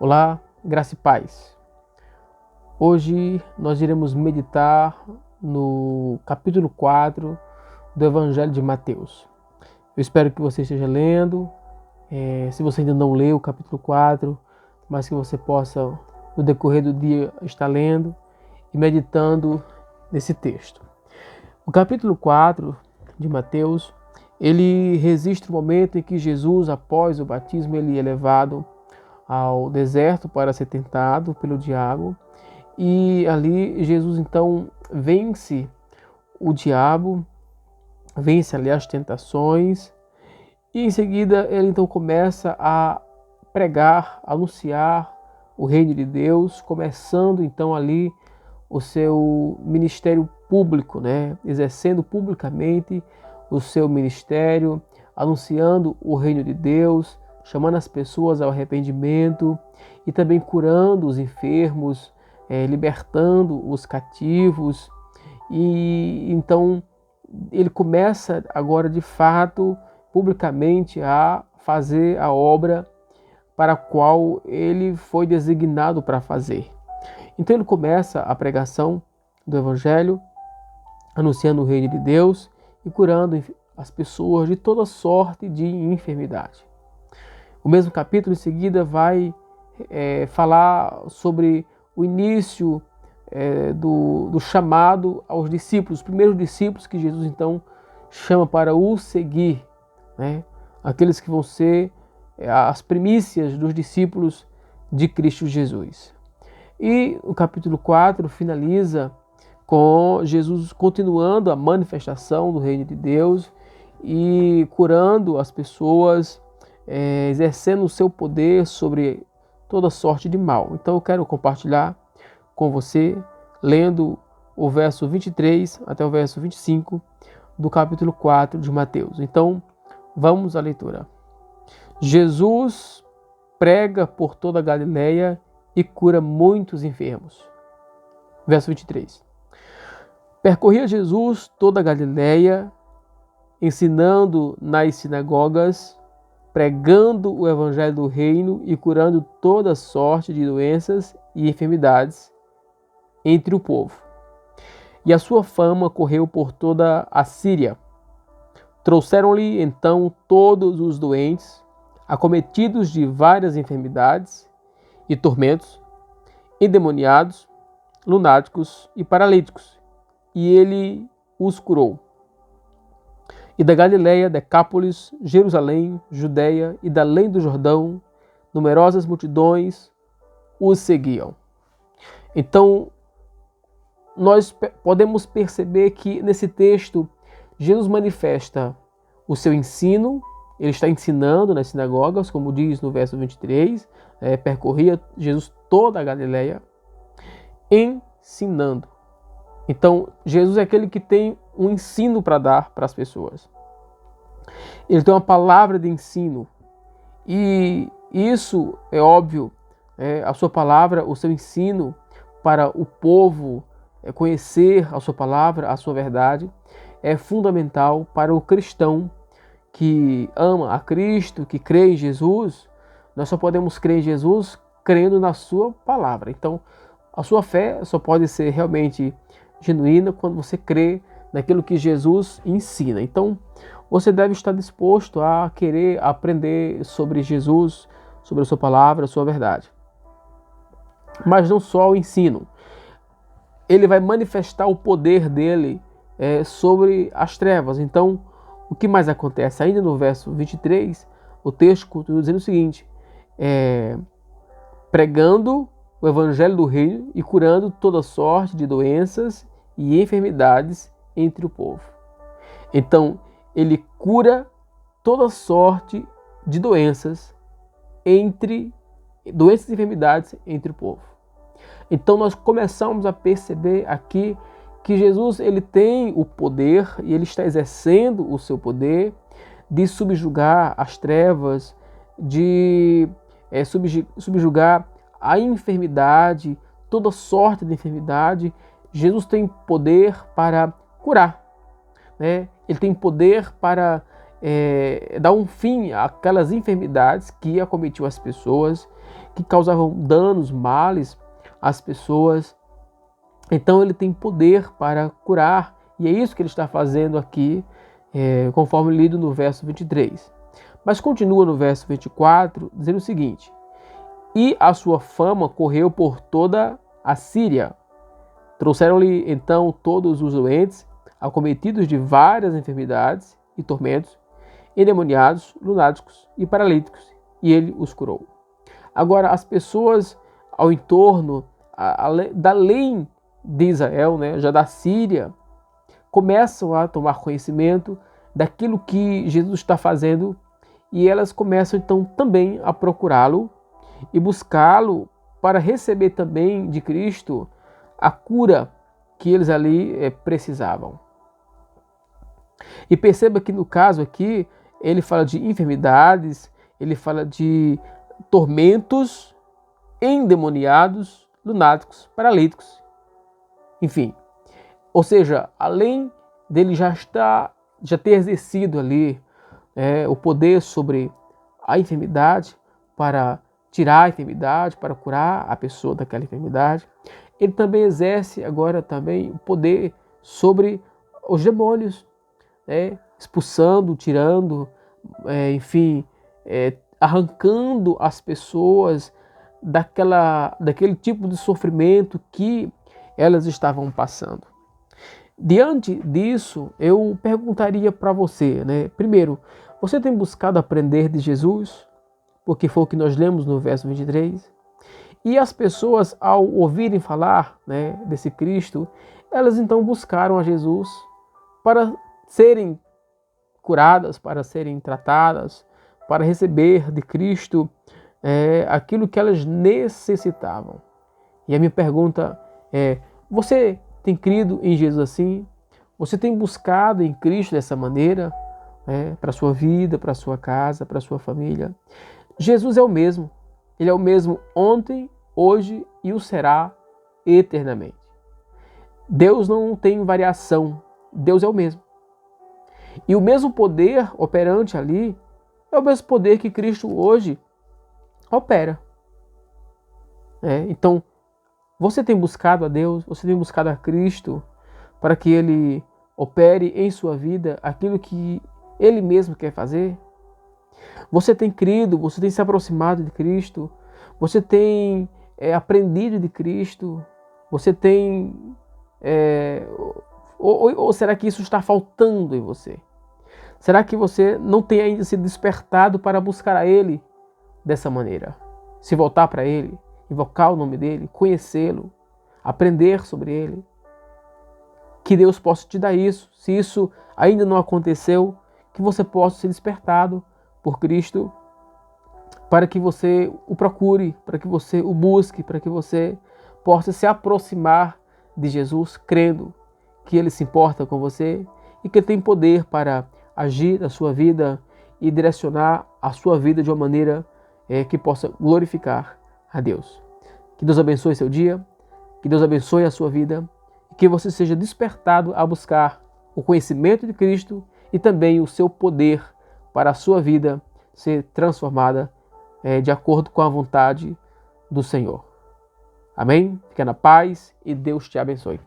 Olá, graça e paz. Hoje nós iremos meditar no capítulo 4 do Evangelho de Mateus. Eu espero que você esteja lendo, se você ainda não leu o capítulo 4, mas que você possa, no decorrer do dia, estar lendo e meditando nesse texto. O capítulo 4 de Mateus, ele registra o momento em que Jesus, após o batismo, ele é levado ao deserto para ser tentado pelo diabo. E ali Jesus então vence o diabo, vence ali as tentações, e em seguida ele então começa a pregar, anunciar o reino de Deus, começando então ali o seu ministério público, exercendo publicamente o seu ministério, anunciando o reino de Deus, chamando as pessoas ao arrependimento e também curando os enfermos, libertando os cativos. E então ele começa agora de fato, publicamente, a fazer a obra para a qual ele foi designado para fazer. Então ele começa a pregação do Evangelho, anunciando o reino de Deus e curando as pessoas de toda sorte de enfermidade. O mesmo capítulo em seguida vai falar sobre o início do chamado aos discípulos, os primeiros discípulos que Jesus então chama para o seguir, aqueles que vão ser as primícias dos discípulos de Cristo Jesus. E o capítulo 4 finaliza com Jesus continuando a manifestação do reino de Deus e curando as pessoas, exercendo o seu poder sobre toda sorte de mal. Então eu quero compartilhar com você, lendo o verso 23 até o verso 25 do capítulo 4 de Mateus. Então, vamos à leitura. Jesus prega por toda a Galileia e cura muitos enfermos. Verso 23. Percorria Jesus toda a Galileia, ensinando nas sinagogas, pregando o evangelho do reino e curando toda sorte de doenças e enfermidades entre o povo. E a sua fama correu por toda a Síria. Trouxeram-lhe então todos os doentes, acometidos de várias enfermidades e tormentos, endemoniados, lunáticos e paralíticos, e ele os curou. E da Galileia, Decápolis, Jerusalém, Judeia e da além do Jordão, numerosas multidões os seguiam. Então, nós podemos perceber que nesse texto Jesus manifesta o seu ensino. Ele está ensinando nas sinagogas, como diz no verso 23, percorria Jesus toda a Galileia, ensinando. Então, Jesus é aquele que tem um ensino para dar para as pessoas. Ele tem uma palavra de ensino. E isso é óbvio, a sua palavra, o seu ensino para o povo conhecer a sua palavra, a sua verdade, é fundamental para o cristão que ama a Cristo, que crê em Jesus. Nós só podemos crer em Jesus crendo na sua palavra. Então, a sua fé só pode ser realmente genuína quando você crê naquilo que Jesus ensina. Então, você deve estar disposto a querer aprender sobre Jesus, sobre a sua palavra, a sua verdade. Mas não só o ensino. Ele vai manifestar o poder dele sobre as trevas. Então, o que mais acontece? Ainda no verso 23, o texto continua dizendo o seguinte: pregando o evangelho do reino e curando toda sorte de doenças e enfermidades entre o povo. Então, ele cura toda sorte de doenças e enfermidades entre o povo. Então nós começamos a perceber aqui que Jesus ele tem o poder e ele está exercendo o seu poder de subjugar as trevas, de subjugar a enfermidade, toda sorte de enfermidade. Jesus tem poder para curar, Ele tem poder para dar um fim àquelas enfermidades que acometiam as pessoas, que causavam danos, males às pessoas. Então ele tem poder para curar, e é isso que ele está fazendo aqui, conforme lido no verso 23. Mas continua no verso 24, dizendo o seguinte: e a sua fama correu por toda a Síria. Trouxeram-lhe então todos os doentes, acometidos de várias enfermidades e tormentos, endemoniados, lunáticos e paralíticos, e ele os curou. Agora, as pessoas ao entorno da além de Israel, né, já da Síria, começam a tomar conhecimento daquilo que Jesus está fazendo, e elas começam então também a procurá-lo e buscá-lo para receber também de Cristo a cura que eles ali precisavam. E perceba que no caso aqui, ele fala de enfermidades, ele fala de tormentos, endemoniados, lunáticos, paralíticos, enfim. Ou seja, além dele já ter exercido ali o poder sobre a enfermidade, para tirar a enfermidade, para curar a pessoa daquela enfermidade, ele também exerce agora também o poder sobre os demônios, expulsando, tirando, enfim, arrancando as pessoas daquele tipo de sofrimento que elas estavam passando. Diante disso, eu perguntaria para você, primeiro, você tem buscado aprender de Jesus? Porque foi o que nós lemos no verso 23. E as pessoas, ao ouvirem falar desse Cristo, elas então buscaram a Jesus para serem curadas, para serem tratadas, para receber de Cristo aquilo que elas necessitavam. E a minha pergunta é: você tem crido em Jesus assim? Você tem buscado em Cristo dessa maneira para a sua vida, para a sua casa, para a sua família? Jesus é o mesmo. Ele é o mesmo ontem, hoje e o será eternamente. Deus não tem variação. Deus é o mesmo. E o mesmo poder operante ali é o mesmo poder que Cristo hoje opera. Então, você tem buscado a Deus, você tem buscado a Cristo para que Ele opere em sua vida aquilo que Ele mesmo quer fazer? Você tem crido, você tem se aproximado de Cristo, você tem aprendido de Cristo, você tem... Ou será que isso está faltando em você? Será que você não tem ainda se despertado para buscar a Ele dessa maneira? Se voltar para Ele, invocar o nome dEle, conhecê-lo, aprender sobre Ele? Que Deus possa te dar isso. Se isso ainda não aconteceu, que você possa ser despertado por Cristo, para que você o procure, para que você o busque, para que você possa se aproximar de Jesus, crendo que Ele se importa com você e que Ele tem poder para agir na sua vida e direcionar a sua vida de uma maneira que possa glorificar a Deus. Que Deus abençoe seu dia, que Deus abençoe a sua vida e que você seja despertado a buscar o conhecimento de Cristo e também o seu poder para a sua vida ser transformada de acordo com a vontade do Senhor. Amém? Fica na paz e Deus te abençoe.